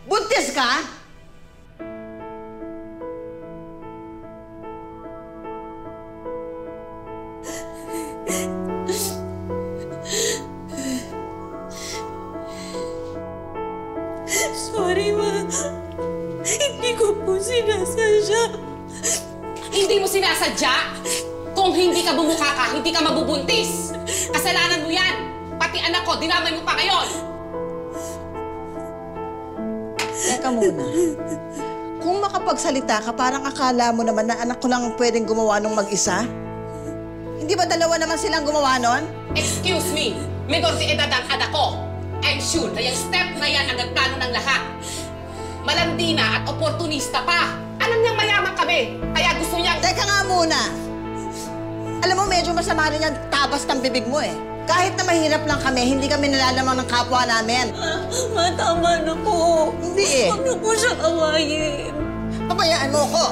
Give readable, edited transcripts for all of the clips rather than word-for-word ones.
Buntis ka? Sorry, Ma. Hindi ko po sinasadya. Hindi mo sinasadya? Kung hindi ka bumuka ka, hindi ka mabubuntis. Kasalanan mo yan. Pati anak ko, dinamay mo pa ngayon. Teka muna. Kung makapagsalita ka, parang akala mo naman na anak ko lang pwedeng gumawa nung mag-isa? Hindi ba dalawa naman silang gumawa nun? Excuse me, menor de edad ang anak ko. I'm sure na yung step na yan ang nagplano ng lahat. Malandi na at oportunista pa. Alam niyang mayaman kami, kaya gusto niyang... Teka nga muna. Alam mo, medyo masama rin yung tabas ng bibig mo eh. Kahit na mahirap lang kami, hindi kami nalalamang ng kapwa namin. Ma, tama na po. Hindi eh. Huwag na po siyang awayin. Pabayaan mo ko.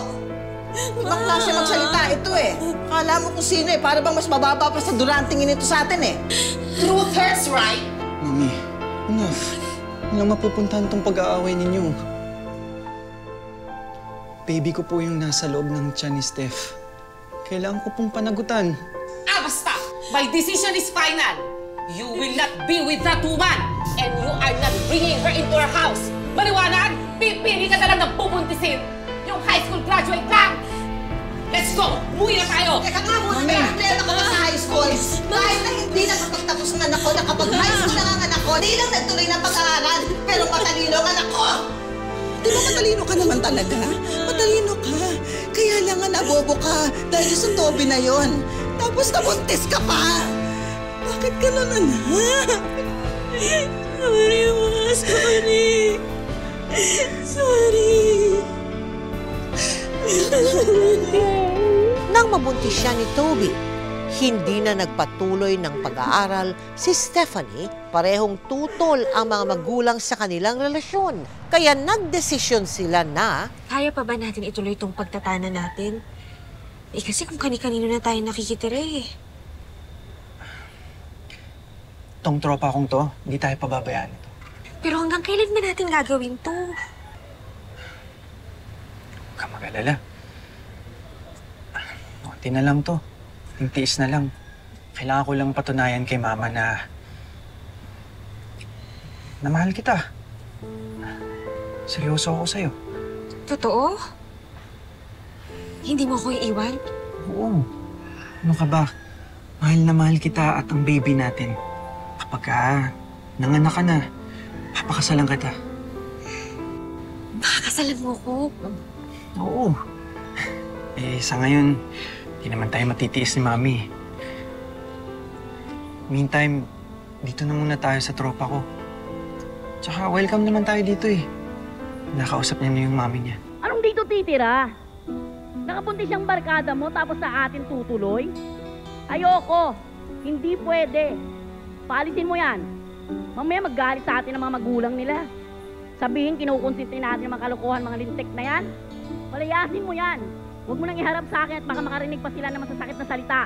Ibang klase magsalita ito eh. Akala mo kung sino eh, para bang mas mababa pa sa durantingin ito sa atin eh. Truth hurts, right? Mami, enough. Walang mapupuntahan tong pag-aaway ninyo. Baby ko po yung nasa loob ng tiyan ni Steph. Kailangan ko pong panagutan. Basta! My decision is final. You will not be with that woman. And you are not bringing her into our house. Maliwanag, pipili ka na lang ng pupuntisin. Yung high school graduate lang. Let's go! Umuwi na tayo! Teka nga muna, nag-pleno ka pa sa high school. Kahit na hindi nakapagtapos ng anak ko, nakapag-high school na ang anak ko, di lang nagtuloy ng pag-aaral, pero matalino ang anak ko. Di ba matalino ka naman talaga? Matalino ka. Kaya lang nga nabobo ka dahil sa Toby na yon. Tapos nabuntis ka pa. Bakit gano'n, anak? Sorry, Ma. Sorry. Sorry. Nang mabuntis siya ni Toby, hindi na nagpatuloy ng pag-aaral si Stephanie. Parehong tutol ang mga magulang sa kanilang relasyon. Kaya nagdesisyon sila na... Kaya pa ba natin ituloy itong pagtatana natin? Kasi kung kani-kanino na tayo nakikitira eh. Tong tropa kong to, hindi tayo pababayaan ito. Pero hanggang kailan ba natin gagawin to? Huwag ka mag-alala. Konti na lang to. Tiis na lang. Kailangan ko lang patunayan kay Mama na mahal kita. Seryoso ako sa'yo. Totoo? Hindi mo ko iiwan? Oo. Ano ka ba? Mahal na mahal kita at ang baby natin. Kapag nanganak ka na, papakasalan kita. Pakakasalan mo ko? Oo. Sa ngayon, hindi naman tayo matitiis ni Mami. Meantime, dito na muna tayo sa tropa ko. Tsaka welcome naman tayo dito eh. Nakausap niya na yung Mami niya. Anong dito titira? Nakapunti siyang barkada mo tapos sa atin tutuloy? Ayoko! Hindi pwede. Paalisin mo yan. Mamaya maggalit sa atin ang mga magulang nila. Sabihin, kinukonsinti natin yung mga kalokohan, mga lintik na yan. Palayasin mo yan. Huwag mo nang iharap sa akin at baka makarinig pa sila ng masasakit na salita.